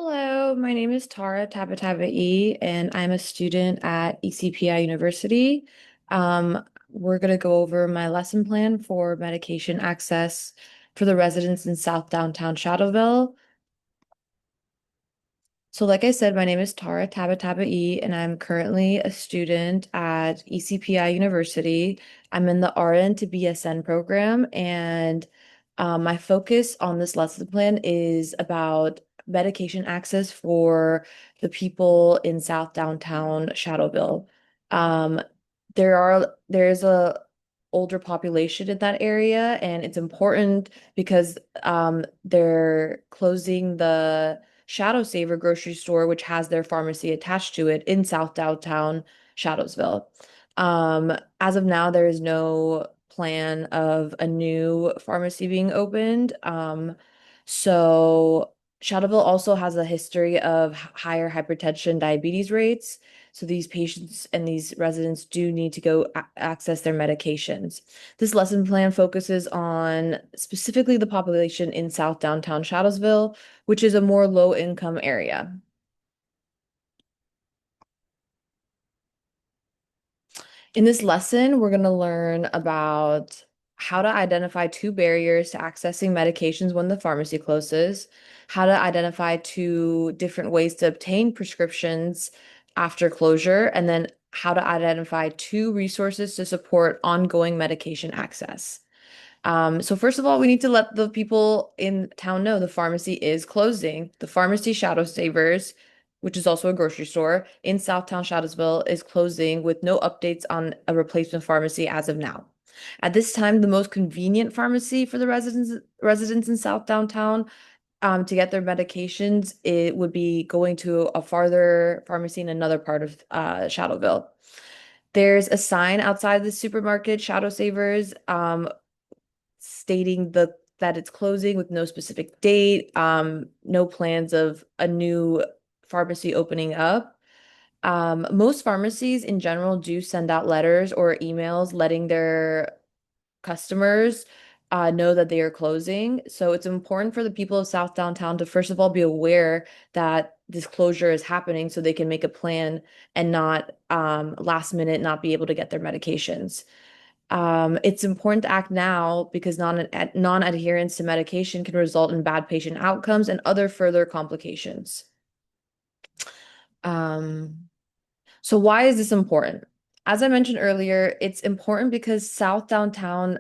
Hello, my name is Tara Tabatabai, and I'm a student at ECPI University. We're going to go over my lesson plan for medication access for the residents in South Downtown Shadowville. So, like I said, my name is Tara Tabatabai, and I'm currently a student at ECPI University. I'm in the RN to BSN program, and my focus on this lesson plan is about medication access for the people in South Downtown Shadowville. Um, there's a older population in that area, and it's important because they're closing the Shadow Saver grocery store, which has their pharmacy attached to it in South Downtown Shadowsville. As of now, there is no plan of a new pharmacy being opened. So Shadowville also has a history of higher hypertension, diabetes rates. So these patients and these residents do need to go access their medications. This lesson plan focuses on specifically the population in South Downtown Shadowsville, which is a more low income area. In this lesson, we're going to learn about how to identify two barriers to accessing medications when the pharmacy closes, how to identify two different ways to obtain prescriptions after closure, and then how to identify two resources to support ongoing medication access. So first of all, we need to let the people in town know the pharmacy is closing. The pharmacy Shadow Savers, which is also a grocery store in Southtown Shadowsville, is closing with no updates on a replacement pharmacy as of now. At this time, the most convenient pharmacy for the residents in South Downtown to get their medications, it would be going to a farther pharmacy in another part of Shadowville. There's a sign outside the supermarket, Shadow Savers, stating that it's closing with no specific date, no plans of a new pharmacy opening up. Most pharmacies in general do send out letters or emails letting their customers know that they are closing. So it's important for the people of South Downtown to first of all be aware that this closure is happening so they can make a plan and not last minute not be able to get their medications. It's important to act now because non-adherence to medication can result in bad patient outcomes and other further complications. Um, so why is this important? As I mentioned earlier, it's important because South Downtown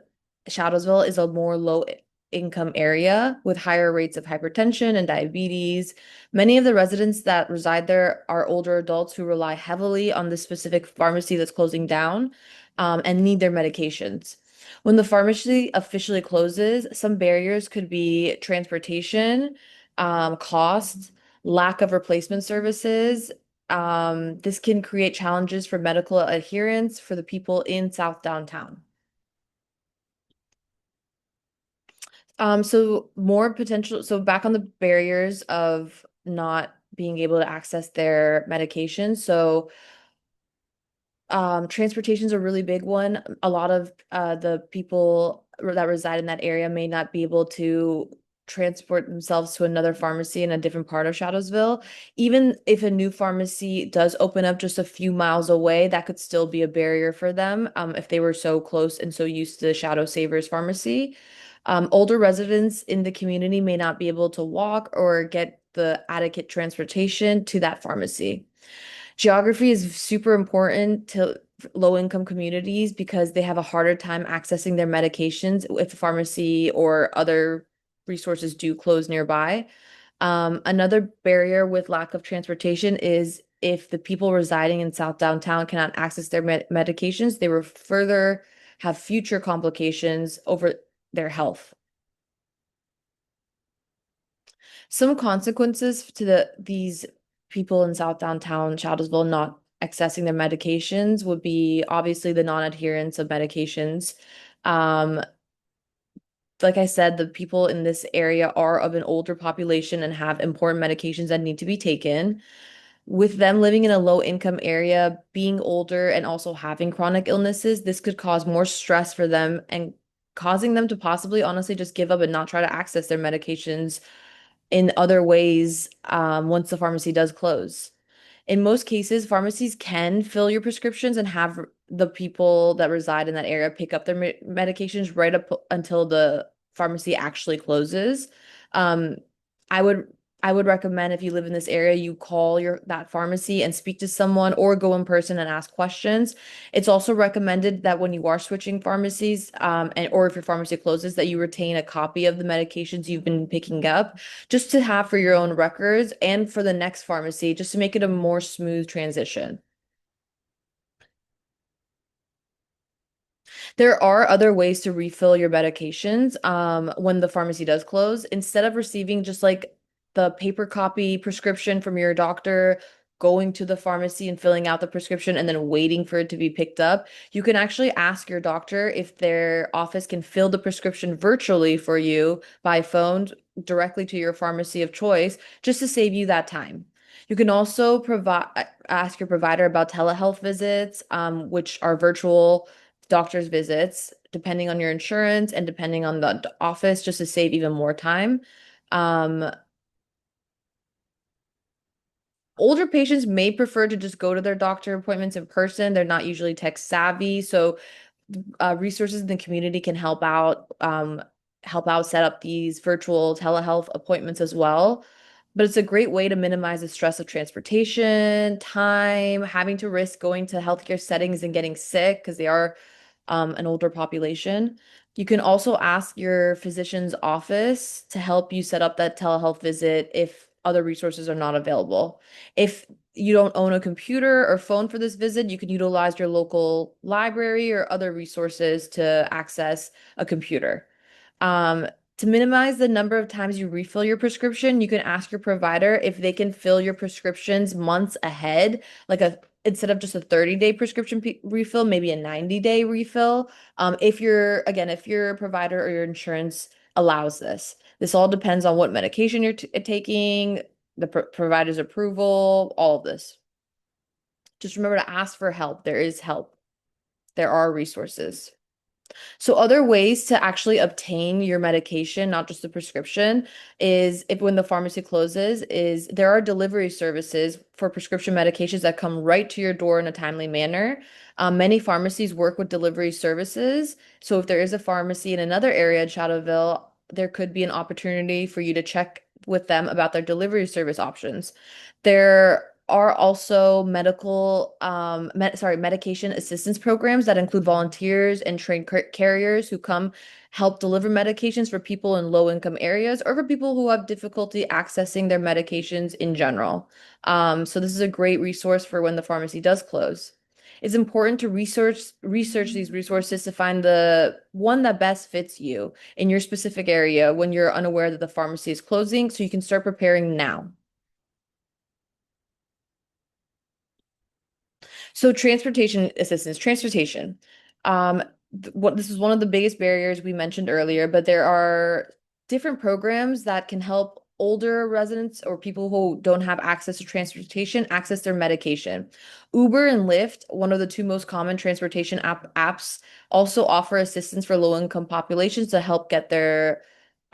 Shadowsville is a more low income area with higher rates of hypertension and diabetes. Many of the residents that reside there are older adults who rely heavily on the specific pharmacy that's closing down, and need their medications. When the pharmacy officially closes, some barriers could be transportation, cost, lack of replacement services. This can create challenges for medical adherence for the people in South Downtown. So more potential, so back on the barriers of not being able to access their medication. So transportation is a really big one. A lot of the people that reside in that area may not be able to transport themselves to another pharmacy in a different part of Shadowsville. Even if a new pharmacy does open up just a few miles away, that could still be a barrier for them, if they were so close and so used to the Shadow Savers pharmacy. Older residents in the community may not be able to walk or get the adequate transportation to that pharmacy. Geography is super important to low-income communities because they have a harder time accessing their medications if a pharmacy or other resources do close nearby. Another barrier with lack of transportation is if the people residing in South Downtown cannot access their medications, they will further have future complications over their health. Some consequences to these people in South Downtown Shadowsville not accessing their medications would be obviously the non-adherence of medications. Um, like I said, the people in this area are of an older population and have important medications that need to be taken. With them living in a low income area, being older, and also having chronic illnesses, this could cause more stress for them and causing them to possibly honestly just give up and not try to access their medications in other ways once the pharmacy does close. In most cases, pharmacies can fill your prescriptions and have the people that reside in that area pick up their medications right up until the pharmacy actually closes. Um, I would I would recommend if you live in this area, you call your that pharmacy and speak to someone or go in person and ask questions. It's also recommended that when you are switching pharmacies, and or if your pharmacy closes, that you retain a copy of the medications you've been picking up just to have for your own records and for the next pharmacy, just to make it a more smooth transition. There are other ways to refill your medications when the pharmacy does close. Instead of receiving just like the paper copy prescription from your doctor, going to the pharmacy and filling out the prescription and then waiting for it to be picked up, you can actually ask your doctor if their office can fill the prescription virtually for you by phone directly to your pharmacy of choice, just to save you that time. You can also provide ask your provider about telehealth visits, which are virtual doctor's visits, depending on your insurance and depending on the office, just to save even more time. Um, Older patients may prefer to just go to their doctor appointments in person. They're not usually tech savvy, so resources in the community can help out set up these virtual telehealth appointments as well. But it's a great way to minimize the stress of transportation, time, having to risk going to healthcare settings and getting sick because they are an older population. You can also ask your physician's office to help you set up that telehealth visit if other resources are not available. If you don't own a computer or phone for this visit, you can utilize your local library or other resources to access a computer. Um, to minimize the number of times you refill your prescription, you can ask your provider if they can fill your prescriptions months ahead, like a instead of just a 30-day prescription refill, maybe a 90-day refill. If your provider or your insurance allows this. This all depends on what medication you're taking, the provider's approval, all of this. Just remember to ask for help. There is help. There are resources. So other ways to actually obtain your medication, not just the prescription, is if when the pharmacy closes, is there are delivery services for prescription medications that come right to your door in a timely manner. Many pharmacies work with delivery services. So if there is a pharmacy in another area in Shadowville, there could be an opportunity for you to check with them about their delivery service options. There are also medication assistance programs that include volunteers and trained carriers who come help deliver medications for people in low income areas or for people who have difficulty accessing their medications in general. So this is a great resource for when the pharmacy does close. It's important to research these resources to find the one that best fits you in your specific area when you're unaware that the pharmacy is closing, so you can start preparing now. So transportation assistance, transportation. What this is one of the biggest barriers we mentioned earlier, but there are different programs that can help older residents or people who don't have access to transportation access their medication. Uber and Lyft, one of the two most common transportation apps, also offer assistance for low-income populations to help get their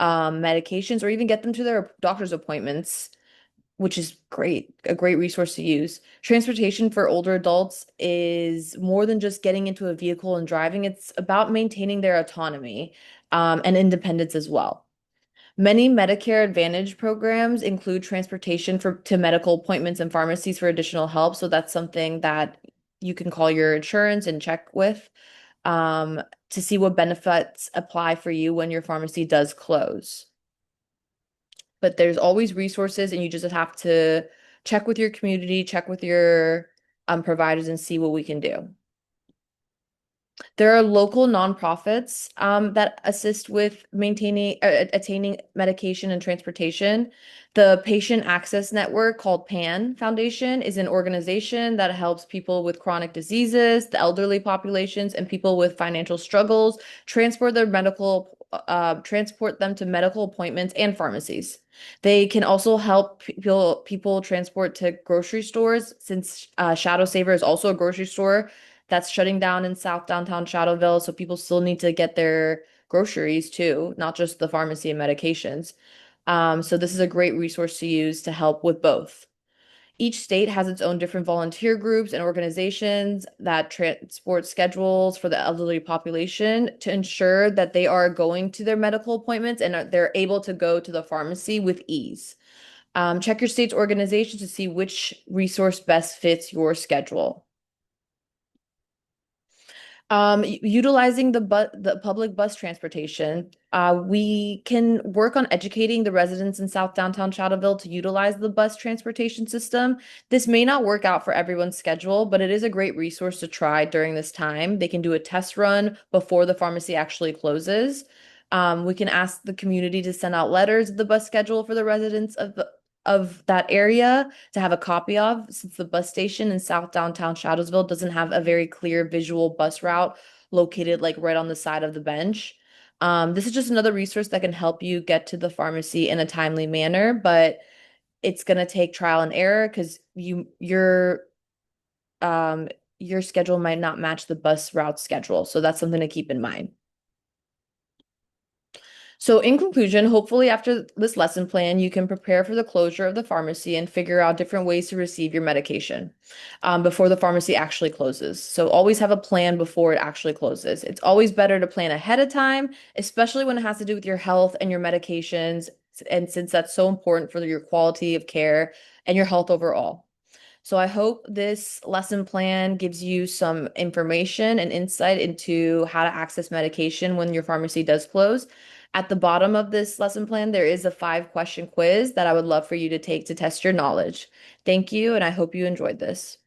medications or even get them to their doctor's appointments, which is great, a great resource to use. Transportation for older adults is more than just getting into a vehicle and driving. It's about maintaining their autonomy, and independence as well. Many Medicare Advantage programs include transportation to medical appointments and pharmacies for additional help. So that's something that you can call your insurance and check with, to see what benefits apply for you when your pharmacy does close. But there's always resources and you just have to check with your community, check with your providers and see what we can do. There are local nonprofits that assist with maintaining attaining medication and transportation. The Patient Access Network, called PAN Foundation, is an organization that helps people with chronic diseases, the elderly populations, and people with financial struggles transport them to medical appointments and pharmacies. They can also help people transport to grocery stores, since Shadow Saver is also a grocery store that's shutting down in South Downtown Shadowville. So people still need to get their groceries too, not just the pharmacy and medications. So this is a great resource to use to help with both. Each state has its own different volunteer groups and organizations that transport schedules for the elderly population to ensure that they are going to their medical appointments and they're able to go to the pharmacy with ease. Check your state's organization to see which resource best fits your schedule. Utilizing the public bus transportation, we can work on educating the residents in South Downtown Shadowville to utilize the bus transportation system. This may not work out for everyone's schedule, but it is a great resource to try during this time. They can do a test run before the pharmacy actually closes. We can ask the community to send out letters of the bus schedule for the residents of that area to have a copy of, since the bus station in South Downtown Shadowsville doesn't have a very clear visual bus route located like right on the side of the bench. This is just another resource that can help you get to the pharmacy in a timely manner, but it's gonna take trial and error because um your schedule might not match the bus route schedule. So that's something to keep in mind. So, in conclusion, hopefully, after this lesson plan, you can prepare for the closure of the pharmacy and figure out different ways to receive your medication before the pharmacy actually closes. So, always have a plan before it actually closes. It's always better to plan ahead of time, especially when it has to do with your health and your medications. And since that's so important for your quality of care and your health overall. So I hope this lesson plan gives you some information and insight into how to access medication when your pharmacy does close. At the bottom of this lesson plan, there is a 5-question quiz that I would love for you to take to test your knowledge. Thank you, and I hope you enjoyed this.